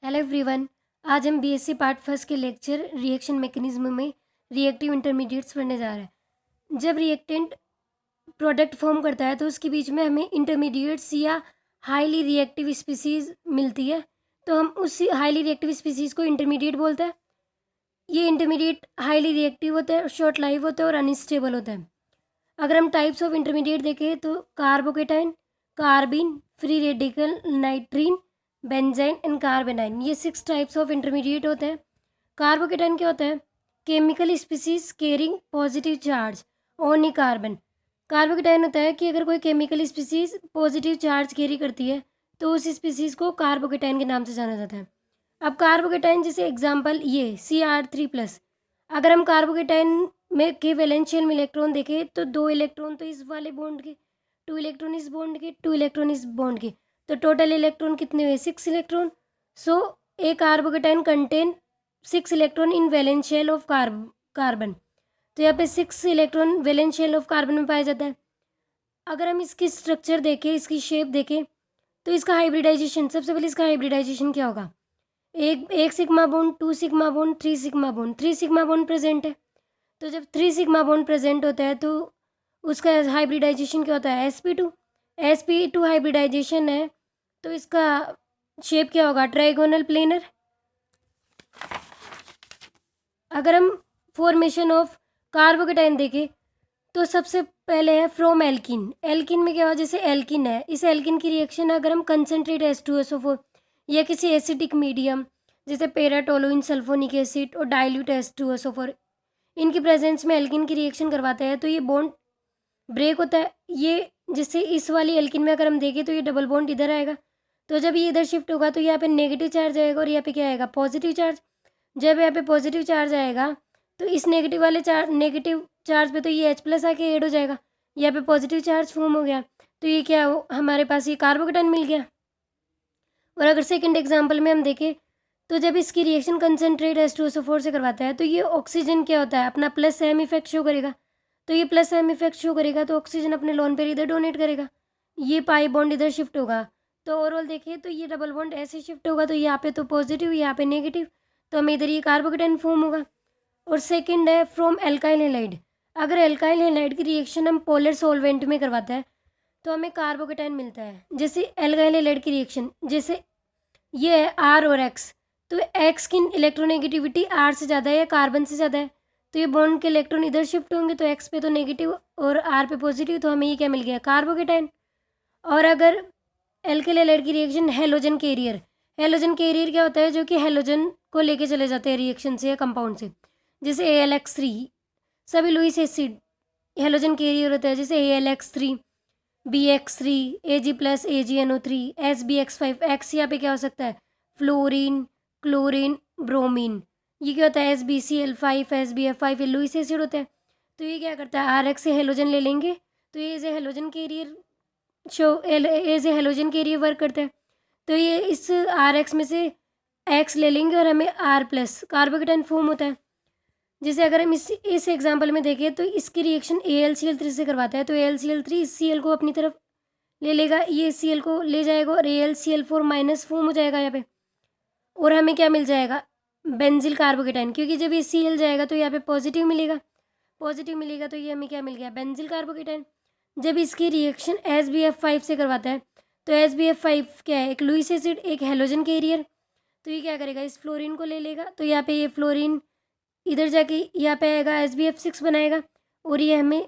Hello everyone. आज हम BSc part first के लेक्चर रिएक्शन मैकेनिज्म में रिएक्टिव इंटरमीडिएट्स पढ़ने जा रहे हैं। जब रिएक्टेंट प्रोडक्ट फॉर्म करता है तो उसके बीच में हमें इंटरमीडिएट्स या हाईली रिएक्टिव स्पीसीज मिलती है, तो हम उस हाईली रिएक्टिव स्पीसीज को इंटरमीडिएट बोलते हैं। ये इंटरमीडिएट हाईली रिएक्टिव होता है, शॉर्ट लाइफ होता है और अनस्टेबल होता है। अगर हम टाइप्स ऑफ इंटरमीडिएट देखें तो carbocation, कार्बिन, free radical, नाइट्रीन, benzene and कार्बेनाइन, ये 6 टाइप्स ऑफ इंटरमीडिएट होते हैं। कार्बोकेटाइन क्या होता है? Chemical species caring positive charge on A carbon. Carbocation होता है कि अगर कोई chemical species positive charge carry करती है तो उस स्पीसीज को कार्बोकेटाइन के नाम से जाना जाता है। अब कार्बोकेटाइन जैसे एग्जांपल ये Cr3+। अगर हम कार्बोकेटाइन में के वैलेंशियल में इलेक्ट्रॉन देखें तो 2 इलेक्ट्रॉन तो इस वाले बॉन्ड के, 2 इलेक्ट्रॉन इस बॉन्ड के, 2 इलेक्ट्रॉन इस बॉन्ड के, तो टोटल इलेक्ट्रॉन कितने हुए? 6 electron. So a carbocation contain 6 electron in valence shell of carbon. तो यहाँ पे 6 electron valence shell of carbon में पाया जाता है। अगर हम इसकी स्ट्रक्चर देखें, इसकी शेप देखें, तो इसका हाइब्रिडाइजेशन, सबसे पहले इसका हाइब्रिडाइजेशन क्या होगा? एक sigma bond, 2 sigma bond, 3 sigma bond, 3 sigma bond present है। तो जब 3 सिग्मा बॉन्ड प्रेजेंट होता है तो उसका हाइब्रिडाइजेशन क्या होता है? sp2 हाइब्रिडाइजेशन है तो इसका शेप क्या होगा? Trigonal planar. अगर हम फॉर्मेशन ऑफ कार्बोकेटाइन देखें तो सबसे पहले है फ्रॉम एल्किन। एल्किन में क्या हुआ? जैसे एल्किन है, इस एल्किन की रिएक्शन अगर हम कंसनट्रेट H2SO4 या किसी एसिडिक मीडियम जैसे पेराटोलुइन सल्फोनिक एसिड और डाइल्यूट H2SO4 इनकी प्रेजेंस में एल्किन की रिएक्शन करवाते हैं तो ये बॉन्ड ब्रेक होता है। ये जैसे इस वाली एल्किन में अगर हम देखें तो ये डबल बॉन्ड इधर आएगा, तो जब ये इधर शिफ्ट होगा तो यहाँ पे नेगेटिव चार्ज आएगा और यहाँ पे क्या आएगा? Positive charge. जब यहाँ पे पॉजिटिव चार्ज आएगा तो इस नेगेटिव चार्ज पे तो ये H+ आके ऐड हो जाएगा, यहाँ पे पॉजिटिव चार्ज फॉर्म हो गया, तो ये क्या हो? हमारे पास ये कार्बोकेटाइन मिल गया। और अगर सेकंड एग्जांपल में हम देखें तो जब इसकी रिएक्शन कंसनट्रेट H2SO4 से करवाता है तो ये ऑक्सीजन क्या होता है? अपना प्लस एम इफेक्ट शो करेगा, तो ये प्लस एम इफेक्ट शो करेगा तो ऑक्सीजन अपने लोन पेयर इधर डोनेट करेगा, ये पाई बॉन्ड इधर शिफ्ट होगा। तो ओवरऑल देखिए तो ये डबल बॉन्ड ऐसे शिफ्ट होगा, तो यहाँ पे तो पॉजिटिव, यहाँ पे नेगेटिव, तो हमें इधर ये कार्बोकेटाइन फॉर्म होगा। और सेकंड है फ्रॉम एल्काइल हैलाइड। अगर एल्काइल हैलाइड की रिएक्शन हम पोलर सॉल्वेंट में करवाते हैं तो हमें कार्बोकेटाइन मिलता है। जैसे एल्काइल हैलाइड की रिएक्शन, जैसे ये है R और X, तो X की इलेक्ट्रोनेगेटिविटी R से ज़्यादा है या कार्बन से ज़्यादा है, तो ये बॉन्ड के इलेक्ट्रॉन इधर शिफ्ट होंगे, तो X पे तो नेगेटिव और R पे पॉजिटिव, तो हमें ये क्या मिल गया? कार्बोकेटाइन। और अगर एल्काइल हैलाइड की reaction halogen carrier, halogen carrier क्या होता है? जो कि हेलोजन को लेके चले जाते हैं रिएक्शन से या कंपाउंड से, जैसे AlX3, सभी लुईस एसिड हेलोजन कैरियर होता है, जैसे AlX3, BX3, Ag+, AgNO3, SbX5, X यहाँ पे क्या हो सकता है? Fluorine, chlorine, bromine. ये क्या होता है? SbCl5, SbF5, ये लुईस एसिड होता है। तो ये क्या करता है? RX से हेलोजन ले लेंगे तो ये as a halogen carrier as a halogen carrier work करता है, तो ये इस RX में से X ले लेंगे और हमें R+ कार्बोकेटाइन फॉर्म होता है। जैसे अगर हम इस एग्जांपल में देखें तो इसकी रिएक्शन AlCl3 से करवाता है, तो AlCl3 इस Cl को अपनी तरफ ले लेगा, ये Cl को ले जाएगा और AlCl4- फॉर्म हो जाएगा यहाँ पे, और हमें क्या मिल जाएगा? बेंजिल कार्बोकेटाइन, क्योंकि जब ये Cl जाएगा तो यहाँ पे पॉजिटिव मिलेगा, तो ये हमें क्या मिल गया? Benzyl carbocation. जब इसकी रिएक्शन SbF5 से करवाता है तो SbF5 क्या है? एक लुईस एसिड, एक हेलोजन कैरियर, तो ये क्या करेगा? इस फ्लोरीन को ले लेगा, तो यहाँ पे ये फ्लोरीन इधर जाके यहाँ पे आएगा, SbF6 बनाएगा और ये हमें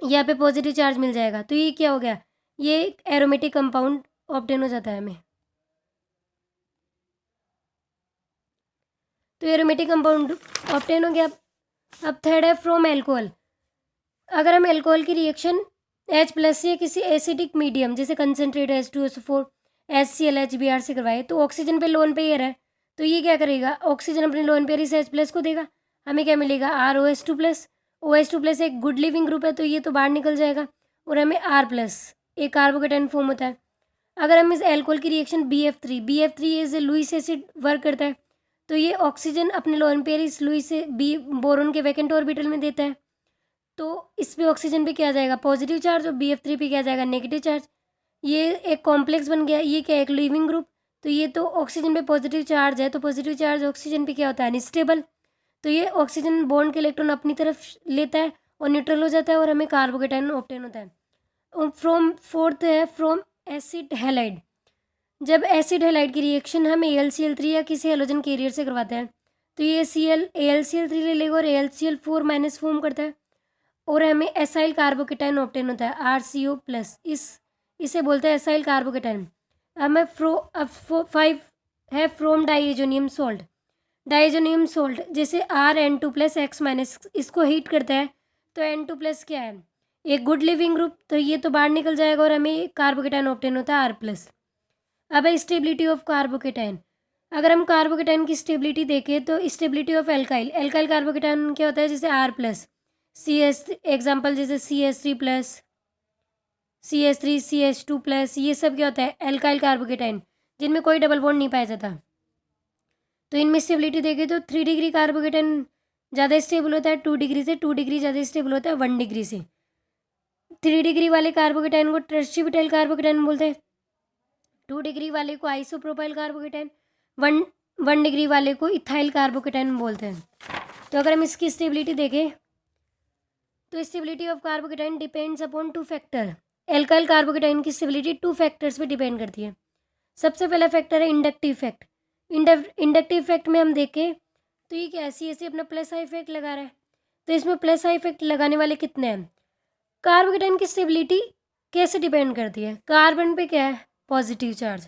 यहाँ पे पॉजिटिव चार्ज मिल जाएगा, तो ये क्या हो गया? ये एक एरोमेटिक कंपाउंड ऑब्टेन हो जाता है हमें। तो एरोमेटिक कंपाउंड ऑब्टेन हो गया। अब थर्ड है फ्रॉम एल्कोहल। अगर हम एल्कोहल की रिएक्शन H+ से किसी एसिडिक मीडियम जैसे कंसनट्रेट H2SO4, HCl, HBr से करवाए तो ऑक्सीजन पे लोन पेयर है, तो ये क्या करेगा? ऑक्सीजन अपने लोन पेयर इस H+ को देगा, हमें क्या मिलेगा? ROH2+। OH2+ एक गुड लिविंग ग्रुप है तो ये तो बाहर निकल जाएगा और हमें R+ एक कार्बोकेटाइन फॉर्म होता है। अगर हम इस एल्कोहल की reaction BF3 is a Lewis acid work करता है, तो ये ऑक्सीजन अपने लोन पेयर इस लुईस से बोरोन के वैकेंट ऑर्बिटल में देता है, तो इस पे ऑक्सीजन पे क्या आ जाएगा? पॉजिटिव चार्ज, और BF3 पे क्या आ जाएगा? Negative charge. ये एक कॉम्प्लेक्स बन गया, ये क्या? एक लिविंग ग्रुप, तो ये तो ऑक्सीजन पे पॉजिटिव चार्ज है, तो पॉजिटिव चार्ज ऑक्सीजन पे क्या होता है, अनस्टेबल। तो ये ऑक्सीजन बॉन्ड के इलेक्ट्रॉन अपनी तरफ लेता है और न्यूट्रल हो जाता है और हमें कार्बोकेटाइन ऑब्टेन होता है। फ्रॉम फोर्थ है फ्रॉम एसिड हैलाइड। जब एसिड हैलाइड की रिएक्शन हम AlCl3 या किसी हेलोजन कैरियर से करवाते हैं तो ये AlCl3 ले लेगा और AlCl4- फॉर्म करता है और हमें एसाइल कार्बोकेटाइन ऑब्टेन होता है RCO+। इसे बोलते हैं एसाइल कार्बोकेटाइन। हमें फाइव है from diazonium salt. Diazonium salt जैसे Rn2+X-, इसको हीट करता है तो N2+ क्या है, एक गुड लिविंग ग्रुप, तो ये तो बाहर निकल जाएगा और हमें कार्बोकेटाइन ऑब्टेन होता है R+। अब है स्टेबिलिटी ऑफ कार्बोकेटाइन। अगर हम कार्बोकेटाइन की स्टेबिलिटी देखें तो स्टेबिलिटी ऑफ एल्काइल कार्बोकेटाइन क्या होता है, जैसे R+, CS एग्जाम्पल जैसे CH3+, CH3, CH2+, ये सब क्या होता है एल्काइल कार्बोकेटाइन जिनमें कोई डबल बॉन्ड नहीं पाया जाता। तो इनमें स्टेबिलिटी देखें तो 3 डिग्री कार्बोकेटाइन ज़्यादा स्टेबल होता है 2 डिग्री से, 2 डिग्री ज़्यादा स्टेबल होता है 1 डिग्री से। 3 डिग्री वाले कार्बोकेटाइन को ट्रेस्टिब्यूटाइल कार्बोकेटाइन बोलते हैं, 2 डिग्री वाले को आइसोप्रोपाइल कार्बोकेटाइन, 1 डिग्री वाले को इथाइल कार्बोकेटाइन बोलते हैं। तो अगर हम इसकी स्टेबिलिटी देखें तो stability of carbocation depends upon 2 factor. Alkyl carbocation की स्टेबिलिटी 2 फैक्टर्स पे डिपेंड करती है। सबसे पहला फैक्टर है इंडक्टिव फैक्ट। इंडक्टिव फैक्ट में हम देखें तो ये क्या है, CH अपना प्लस आई इफेक्ट लगा रहा है, तो इसमें प्लस आई इफेक्ट लगाने वाले कितने हैं। कार्बोकेटाइन की स्टेबिलिटी कैसे डिपेंड करती है, कार्बन पे क्या है पॉजिटिव चार्ज।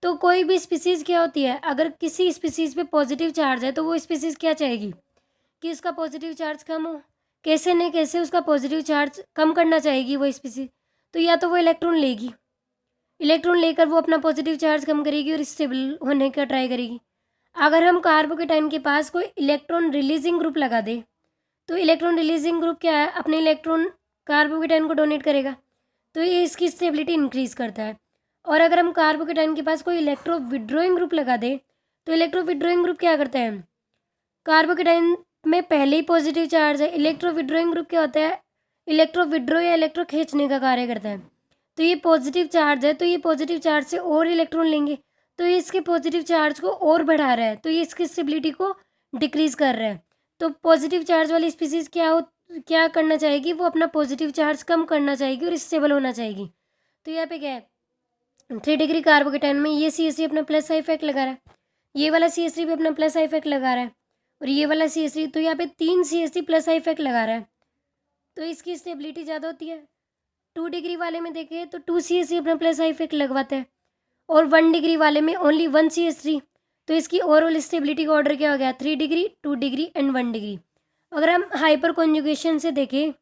तो कोई भी स्पीसीज़ क्या होती है, अगर किसी स्पीसीज़ पे पॉजिटिव चार्ज है तो वो स्पीसीज़ क्या चाहेगी कि उसका पॉजिटिव चार्ज कम हो, कैसे न कैसे उसका पॉजिटिव चार्ज कम करना चाहेगी वो स्पीसीज़। तो या तो वो इलेक्ट्रॉन लेगी, इलेक्ट्रॉन लेकर वो अपना पॉजिटिव चार्ज कम करेगी और स्टेबल होने का ट्राई करेगी। अगर हम कार्बोकेटाइन के पास कोई इलेक्ट्रॉन रिलीजिंग ग्रुप लगा दे तो इलेक्ट्रॉन रिलीजिंग ग्रुप क्या है, अपने इलेक्ट्रॉन कार्बोकेटाइन को डोनेट करेगा, तो ये इसकी स्टेबिलिटी इंक्रीज करता है। और अगर हम कार्बोकेटाइन के पास कोई इलेक्ट्रो विड्रॉइंग ग्रुप लगा दे तो इलेक्ट्रो विड्रॉइंग ग्रुप क्या करता है, कार्बोकेटाइन में पहले ही पॉजिटिव चार्ज है, इलेक्ट्रो विड्रॉइंग ग्रुप क्या होता है, इलेक्ट्रो विड्रॉ या इलेक्ट्रो खींचने का कार्य करता है। तो ये पॉजिटिव चार्ज है, तो ये पॉजिटिव चार्ज से और इलेक्ट्रॉन लेंगे, तो ये इसके पॉजिटिव चार्ज को और बढ़ा रहा है, तो ये इसकी स्टेबिलिटी को डिक्रीज कर रहा है। तो पॉजिटिव चार्ज वाली स्पीसीज क्या करना चाहेगी, वो अपना पॉजिटिव चार्ज कम करना चाहेगी और स्टेबल होना चाहेगी। तो यहाँ पे क्या है, 3 डिग्री कार्बोकेटाइन में ये CH3 अपना प्लस आई इफेक्ट लगा रहा है, ये वाला CH3 भी अपना प्लस आई इफेक्ट लगा रहा है और ये वाला CH3, तो यहाँ पे 3 CH3 प्लस आई इफेक्ट लगा रहा है, तो इसकी स्टेबिलिटी ज़्यादा होती है। 2 डिग्री वाले में देखें तो 2 CH3 अपना प्लस आई इफेक्ट लगवाता है और 1 डिग्री वाले में ओनली 1 CH3, तो इसकी ओवरऑल स्टेबिलिटी का ऑर्डर क्या हो गया, 3 डिग्री, 2 डिग्री एंड 1 डिग्री। अगर हम हाइपर कॉन्जुगेशन से देखें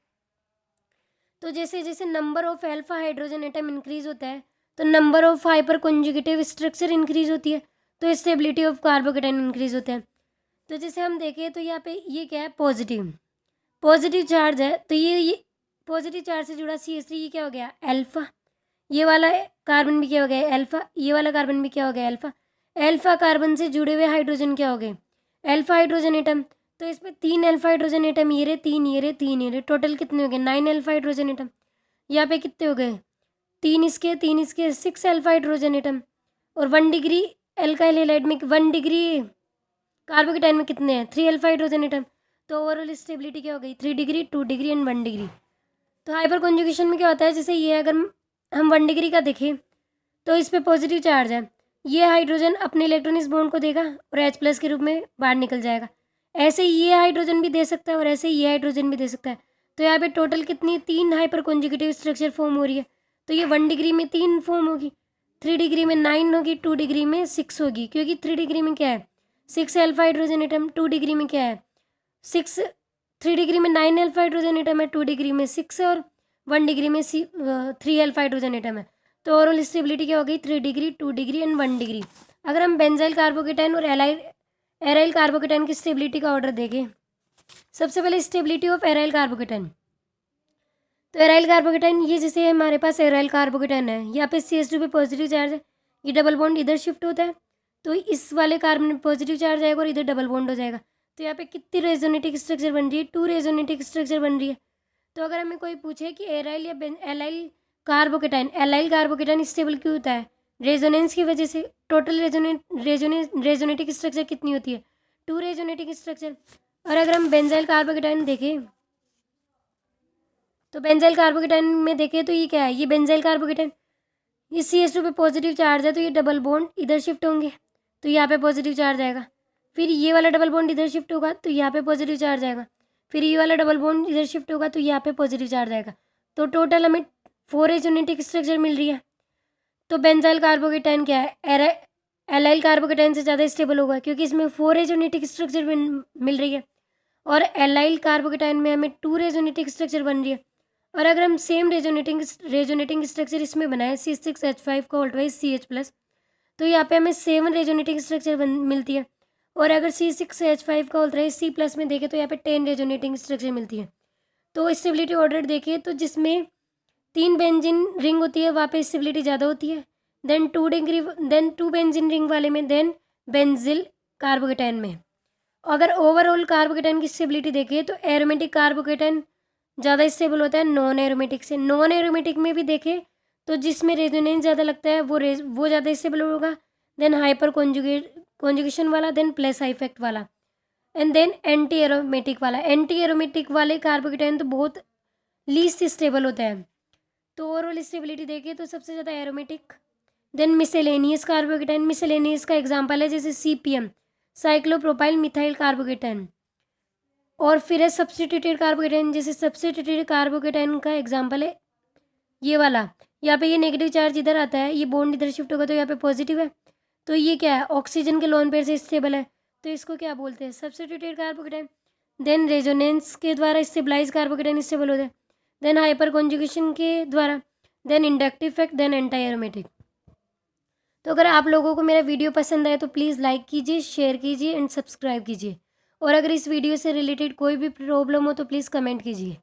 तो जैसे जैसे number of alpha hydrogen atom increase होता है तो number of hyper conjugative structure increase होती है, तो स्टेबिलिटी ऑफ कार्बोकेटाइन इंक्रीज होता है। तो जैसे हम देखें तो यहाँ पे ये क्या है, पॉजिटिव चार्ज है, तो ये पॉजिटिव चार्ज से जुड़ा CH3 ये क्या हो गया अल्फा, ये वाला कार्बन भी क्या हो गया अल्फा, ये वाला कार्बन भी क्या हो गया अल्फा। अल्फा कार्बन से जुड़े हुए हाइड्रोजन क्या हो गए अल्फा हाइड्रोजन एटम, तो इसमें 3 अल्फा हाइड्रोजन एटम, ये रहे 3, ये रहे 3, ये रहे, टोटल कितने हो गए 9 अल्फा हाइड्रोजन एटम। यहाँ पे कितने हो गए 3 इसके 6 अल्फा हाइड्रोजन एटम। और 1 डिग्री एल्काइल हैलाइड में 1 डिग्री कार्बोकेटाइन में कितने हैं 3 अल्फा हाइड्रोजन एटम। तो ओवरऑल स्टेबिलिटी क्या हो गई 3 डिग्री, 2 डिग्री एंड 1 डिग्री। तो हाइपर कॉन्जुगेशन में क्या होता है, जैसे ये अगर हम 1 डिग्री का देखें तो इस पर पॉजिटिव चार्ज है, ये हाइड्रोजन अपने इलेक्ट्रॉन इस बॉन्ड को देगा और H+ के रूप में बाहर निकल जाएगा। ऐसे ही ये हाइड्रोजन भी दे सकता है और ऐसे ही ये हाइड्रोजन भी दे सकता है। तो यहाँ पे टोटल कितनी 3 हाइपर कॉन्जुगेटिव स्ट्रक्चर फॉर्म हो रही है। तो ये 1 डिग्री में 3 फॉर्म होगी, 3 डिग्री में 9 होगी, 2 डिग्री में 6 होगी, क्योंकि 3 डिग्री में क्या है 6 अल्फा हाइड्रोजन एटम, 2 डिग्री में क्या है 6, 3 डिग्री में 9 अल्फा हाइड्रोजन एटम है, 2 डिग्री में 6 है और 1 डिग्री में 3 अल्फा हाइड्रोजन एटम है। तो ओवरऑल स्टेबिलिटी क्या हो गई 3 डिग्री, 2 डिग्री एंड 1 डिग्री। अगर हम बेंजाइल कार्बोकेटाइन और एराइल कार्बोकेटाइन की स्टेबिलिटी का ऑर्डर देखें, सबसे पहले स्टेबिलिटी ऑफ एराइल कार्बोकेटाइन। तो एराइल कार्बोकेटाइन ये जैसे हमारे पास एराइल कार्बोकेटाइन है, यहाँ पे CH2 पे पॉजिटिव चार्ज है, ये डबल बॉन्ड इधर शिफ्ट होता है तो इस वाले कार्बन में पॉजिटिव चार्ज आएगा और इधर डबल बॉन्ड हो जाएगा। तो यहाँ पे कितनी रेजोनेटिक स्ट्रक्चर बन रही है 2 रेजोनेटिक स्ट्रक्चर बन रही है। तो अगर हमें कोई पूछे कि एराइल या एलाइल कार्बोकेटाइन स्टेबल क्यों होता है, रेजोनेंस की वजह से टोटल रेजोनेटिक स्ट्रक्चर कितनी होती है, 2 रेजोनेटिक स्ट्रक्चर। और अगर हम बेंजाइल कार्बोकेटाइन देखें तो बेंजाइल कार्बोकेटाइन में देखें तो ये क्या है, ये बेंजाइल कार्बोकेटाइन, ये CH2 पे पॉजिटिव चार्ज है तो ये डबल बॉन्ड इधर शिफ्ट होंगे तो यहाँ पे पॉजिटिव चार्ज आएगा। फिर ये वाला डबल बॉन्ड इधर शिफ्ट होगा तो यहाँ पे पॉजिटिव चार्ज आएगा। फिर ये वाला डबल बॉन्ड इधर शिफ्ट होगा तो यहाँ पे पॉजिटिव चार्ज आएगा। तो टोटल हमें 4 रेजोनेटिक स्ट्रक्चर मिल रही है। तो बेंजाइल कार्बोकेटाइन क्या है, एलाइल कार्बोकेटाइन से ज़्यादा स्टेबल होगा क्योंकि इसमें 4 रेजोनेटिक स्ट्रक्चर मिल रही है और एलाइल कार्बोकेटाइन में हमें 2 रेजोनेटिक स्ट्रक्चर बन रही है। और अगर हम सेम रेजोनेटिंग स्ट्रक्चर इसमें बनाए C6H5 का ऑल्ट वाइज CH+, तो यहाँ पे हमें 7 रेजोनेटिंग स्ट्रक्चर मिलती है। और अगर C6H5 का ऑल्ट वाइज C+ में देखें तो यहाँ पे 10 रेजोनेटिंग स्ट्रक्चर मिलती है। तो स्टेबिलिटी ऑर्डर देखिए तो जिसमें 3 बेंजीन रिंग होती है वहाँ पे स्टेबिलिटी ज़्यादा होती है, देन 2 बेंजीन रिंग वाले में, देन बेंजिल कार्बोकेटाइन में। अगर ओवरऑल कार्बोकेटाइन की स्टेबिलिटी देखें तो एरोमेटिक कार्बोकेटाइन ज़्यादा स्टेबल होता है नॉन एरोमेटिक से। नॉन एरोमेटिक में भी देखें तो जिसमें रेजोनेंस ज़्यादा लगता है वो ज़्यादा स्टेबल होगा, देन हाइपर कॉन्जुगेशन वाला, देन प्लस इफेक्ट वाला, एंड देन एंटी एरोमेटिक वाला। एंटी एरोमेटिक वाले कार्बोकेटाइन तो बहुत लीस्ट स्टेबल होता है। तो ओवरऑल स्टेबिलिटी देखें तो सबसे ज़्यादा aromatic, then miscellaneous carbocation. Miscellaneous का एग्जाम्पल है जैसे CPM, साइक्लोप्रोपाइल मिथाइल कार्बोकेटाइन। और फिर है सब्स्टिट्यूटेड कार्बोकेटाइन, जैसे सब्स्टिट्यूटेड कार्बोकेटाइन का एग्जाम्पल है ये वाला। यहाँ पे ये नेगेटिव चार्ज इधर आता है, ये बॉन्ड इधर शिफ्ट होगा तो यहाँ पे पॉजिटिव है। तो ये क्या है, ऑक्सीजन के लोन पेयर से स्टेबल है तो इसको क्या बोलते हैं, सब्स्टिट्यूटेड कार्बोकेटाइन। देन रेजोनेंस के द्वारा स्टेबलाइज कार्बोकेटाइन स्टेबल होता है, देन हाइपर कॉन्जुगेशन के द्वारा, then inductive effect, then anti aromatic. तो अगर आप लोगों को मेरा वीडियो पसंद आए तो प्लीज़ लाइक कीजिए, शेयर कीजिए एंड सब्सक्राइब कीजिए। और अगर इस वीडियो से रिलेटेड कोई भी प्रॉब्लम हो तो प्लीज़ कमेंट कीजिए।